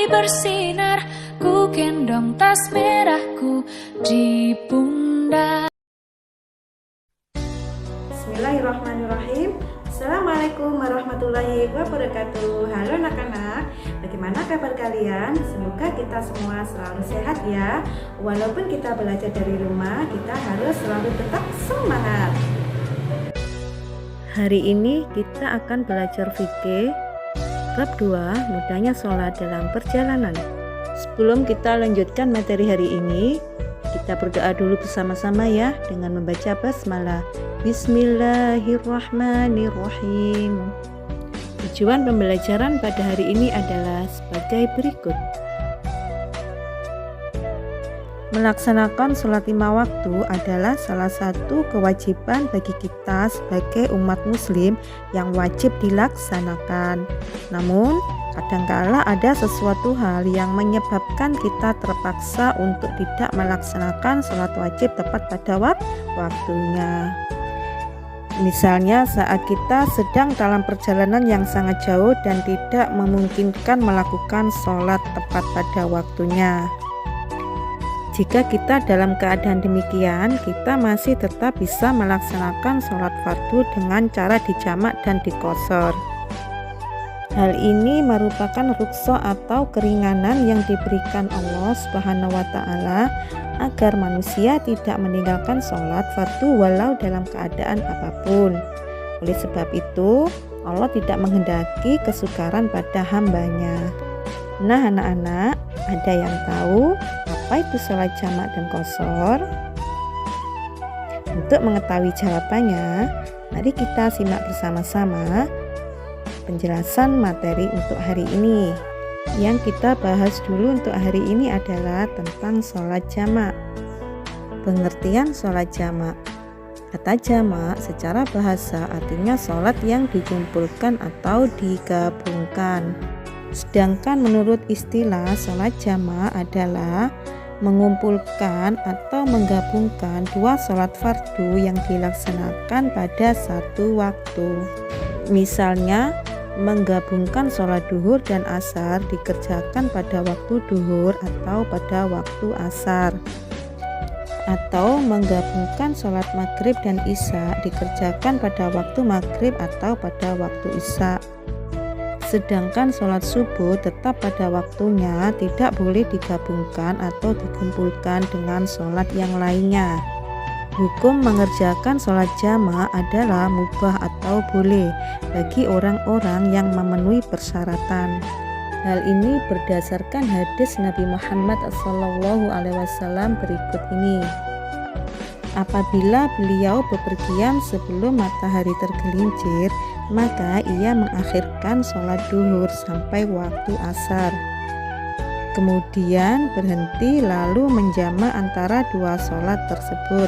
matahari bersinar, ku gendong tas merahku di pundak. Bismillahirrahmanirrahim. Assalamualaikum warahmatullahi wabarakatuh. Halo anak-anak, bagaimana kabar kalian? Semoga kita semua selalu sehat ya. Walaupun kita belajar dari rumah, kita harus selalu tetap semangat. Hari ini kita akan belajar fikih bab 2, mudahnya sholat dalam perjalanan. Sebelum kita lanjutkan materi hari ini, kita berdoa dulu bersama-sama ya dengan membaca basmalah. Bismillahirrahmanirrahim. Tujuan pembelajaran pada hari ini adalah sebagai berikut. Melaksanakan sholat 5 waktu adalah salah satu kewajiban bagi kita sebagai umat muslim yang wajib dilaksanakan. Namun, kadangkala ada sesuatu hal yang menyebabkan kita terpaksa untuk tidak melaksanakan sholat wajib tepat pada waktunya. Misalnya saat kita sedang dalam perjalanan yang sangat jauh dan tidak memungkinkan melakukan sholat tepat pada waktunya. Jika kita dalam keadaan demikian, kita masih tetap bisa melaksanakan sholat fardu dengan cara dijamak dan dikosor. Hal ini merupakan rukhsah atau keringanan yang diberikan Allah Subhanahu wa Ta'ala agar manusia tidak meninggalkan sholat fardu walau dalam keadaan apapun. Oleh sebab itu, Allah tidak menghendaki kesukaran pada hambanya. Nah anak-anak, ada yang tahu apa itu sholat jamak dan qashar? Untuk mengetahui jawabannya, mari kita simak bersama-sama penjelasan materi untuk hari ini. Yang kita bahas dulu untuk hari ini adalah tentang sholat jamak. Pengertian sholat jamak. Kata jamak secara bahasa artinya sholat yang dikumpulkan atau digabungkan. Sedangkan menurut istilah sholat jamak adalah mengumpulkan atau menggabungkan dua sholat fardu yang dilaksanakan pada satu waktu. Misalnya, menggabungkan sholat duhur dan asar dikerjakan pada waktu duhur atau pada waktu asar. Atau menggabungkan sholat maghrib dan isya dikerjakan pada waktu maghrib atau pada waktu isya. Sedangkan sholat subuh tetap pada waktunya, tidak boleh digabungkan atau dikumpulkan dengan sholat yang lainnya. Hukum mengerjakan sholat jamak adalah mubah atau boleh bagi orang-orang yang memenuhi persyaratan. Hal ini berdasarkan hadis Nabi Muhammad SAW berikut ini. Apabila beliau bepergian sebelum matahari tergelincir, maka ia mengakhirkan sholat duhur sampai waktu asar. Kemudian berhenti lalu menjamak antara dua sholat tersebut.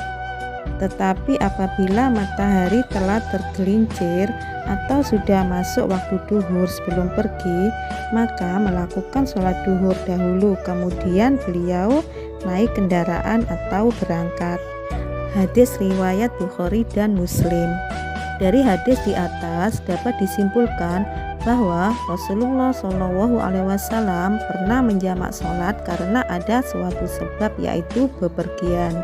Tetapi apabila matahari telah tergelincir atau sudah masuk waktu duhur sebelum pergi, maka melakukan sholat duhur dahulu, kemudian beliau naik kendaraan atau berangkat. Hadis riwayat Bukhari dan Muslim. Dari hadis di atas dapat disimpulkan bahwa Rasulullah SAW pernah menjamak sholat karena ada suatu sebab, yaitu bepergian.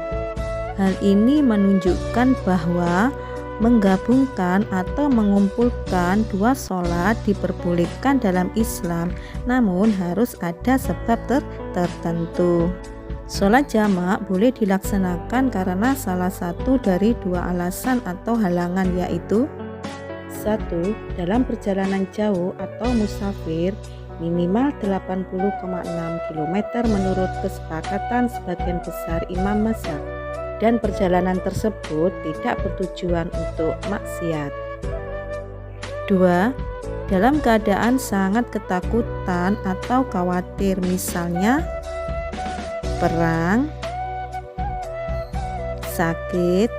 Hal ini menunjukkan bahwa menggabungkan atau mengumpulkan dua sholat diperbolehkan dalam Islam, namun harus ada sebab tertentu. Sholat jamak boleh dilaksanakan karena salah satu dari dua alasan atau halangan, yaitu 1. Dalam perjalanan jauh atau musafir minimal 80,6 km menurut kesepakatan sebagian besar imam mazhab, dan perjalanan tersebut tidak bertujuan untuk maksiat. 2. Dalam keadaan sangat ketakutan atau khawatir, misalnya perang, sakit,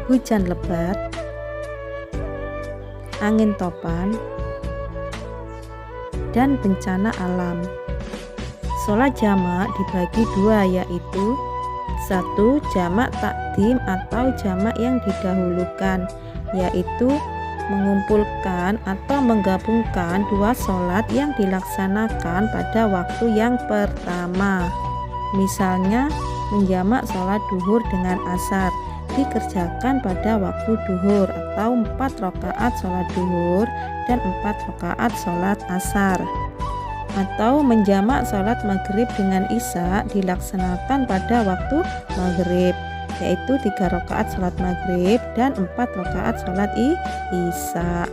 hujan lebat, angin topan, dan bencana alam. Sholat jamak dibagi dua, yaitu 1. Jamak takdim atau jamak yang didahulukan, yaitu mengumpulkan atau menggabungkan dua sholat yang dilaksanakan pada waktu yang pertama. Misalnya, menjamak sholat duhur dengan asar dikerjakan pada waktu duhur atau 4 rakaat sholat duhur dan 4 rakaat sholat asar. Atau menjamak sholat maghrib dengan isya dilaksanakan pada waktu maghrib, yaitu 3 rakaat sholat maghrib dan 4 rakaat sholat isya.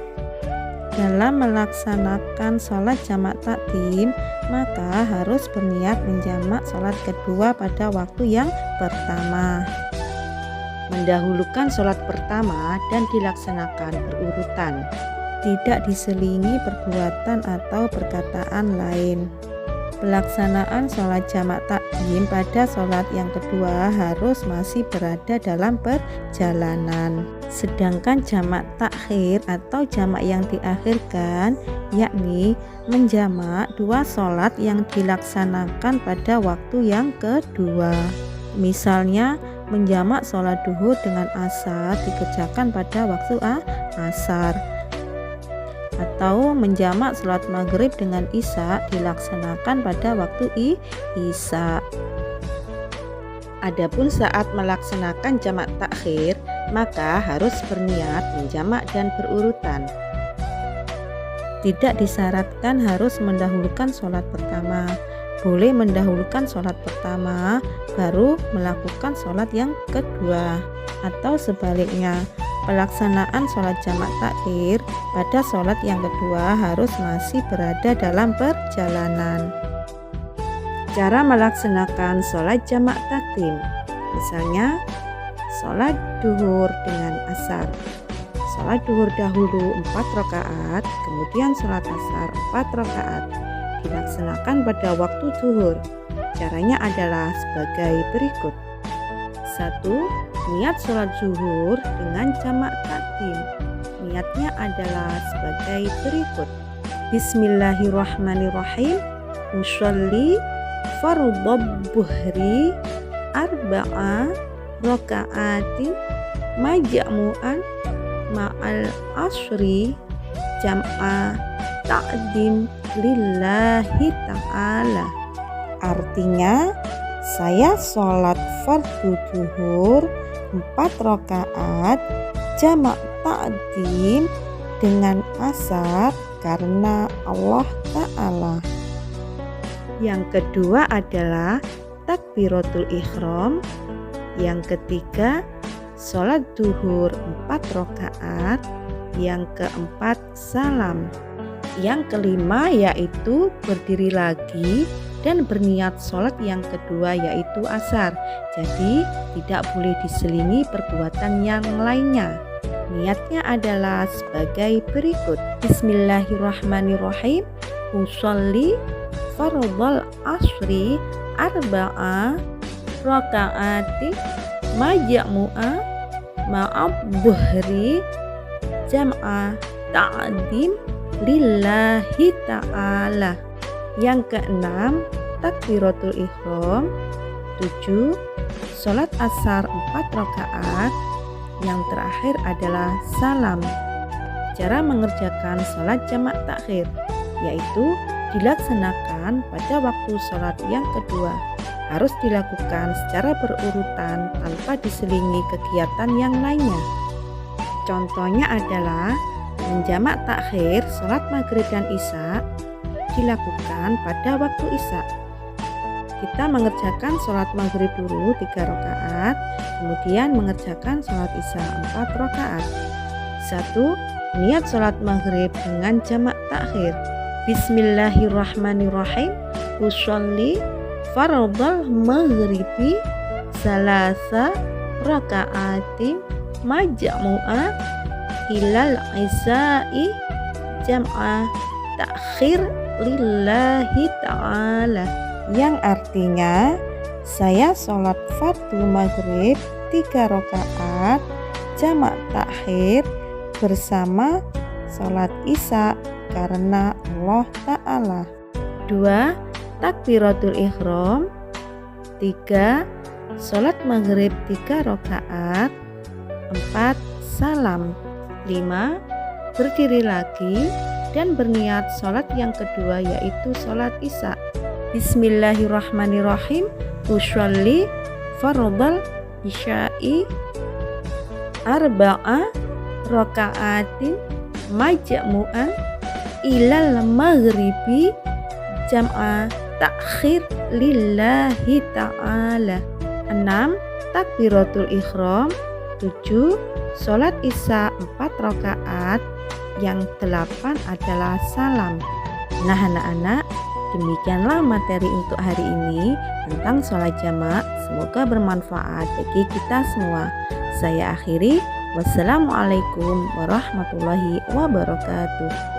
Dalam melaksanakan sholat jamak takdim, maka harus berniat menjamak sholat kedua pada waktu yang pertama. Mendahulukan sholat pertama dan dilaksanakan berurutan, tidak diselingi perbuatan atau perkataan lain. Pelaksanaan sholat jamak takdim pada sholat yang kedua harus masih berada dalam perjalanan. Sedangkan jamak takhir atau jamak yang diakhirkan, yakni menjamak dua sholat yang dilaksanakan pada waktu yang kedua. Misalnya, menjamak sholat duhur dengan asar dikerjakan pada waktu asar, atau menjamak sholat maghrib dengan isya dilaksanakan pada waktu isya. Adapun saat melaksanakan jamak takhir, maka harus berniat menjamak dan berurutan. Tidak disyaratkan harus mendahulukan sholat pertama. Boleh mendahulukan sholat pertama baru melakukan sholat yang kedua, atau sebaliknya, pelaksanaan sholat jamak takhir pada sholat yang kedua harus masih berada dalam perjalanan. Cara melaksanakan sholat jamak takdim, misalnya sholat duhur dengan asar. Sholat duhur dahulu 4 rakaat, kemudian sholat asar 4 rakaat, dilaksanakan pada waktu zuhur. Caranya adalah sebagai berikut. 1. Niat sholat zuhur dengan jamak takdim. Niatnya adalah sebagai berikut. Bismillahirrahmanirrahim. Usolli fardhu buhri arba'a rakaati majmu'an ma'al asri jam'a ta'dim lillahi ta'ala. Artinya, saya sholat fardu zuhur 4 rakaat jamak takdim dengan asar karena Allah Ta'ala. Yang kedua adalah takbiratul ihram. Yang ketiga, sholat duhur 4 rakaat. Yang keempat, salam. Yang kelima yaitu berdiri lagi dan berniat sholat yang kedua yaitu asar. Jadi tidak boleh diselingi perbuatan yang lainnya. Niatnya adalah sebagai berikut. Bismillahirrahmanirrahim. Usolli fardhal asri arba'a rakaati majmu'a ma'ab buhri jam'a ta'dim lillahi ta'ala. Yang keenam, takbiratul ihram. 7. Sholat asar 4 rakaat. Yang terakhir adalah salam. Cara mengerjakan sholat jamak takhir, yaitu dilaksanakan pada waktu sholat yang kedua. Harus dilakukan secara berurutan tanpa diselingi kegiatan yang lainnya. Contohnya adalah menjamak takhir sholat maghrib dan isya dilakukan pada waktu isya. Kita mengerjakan sholat maghrib dulu 3 rakaat, kemudian mengerjakan sholat isya 4 rakaat. 1. Niat sholat maghrib dengan jamak takhir. Bismillahirrahmanirrahim. Usolli fardhal maghribi salasa rakaatin majmu'a ilal isya'i jam'a takhir lillahi ta'ala. Yang artinya, saya sholat fardu maghrib 3 rakaat jamak takhir bersama sholat isya karena Allah Ta'ala. 2. Takbiratul ihram. 3. Sholat maghrib 3 rakaat. 4. Salam. 5. berdiri lagi dan berniat sholat yang kedua, yaitu sholat isya. Bismillahirrahmanirrahim. Usolli fardal isya'i arba'a raka'atin majmu'an ilal maghribi jam'a takhir lillahi ta'ala. 6. Takbiratul ihram. 7. Sholat isya 4 rakaat. Yang 8 adalah salam. Nah anak-anak, demikianlah materi untuk hari ini tentang sholat jamak. Semoga bermanfaat bagi kita semua. Saya akhiri. Wassalamualaikum warahmatullahi wabarakatuh.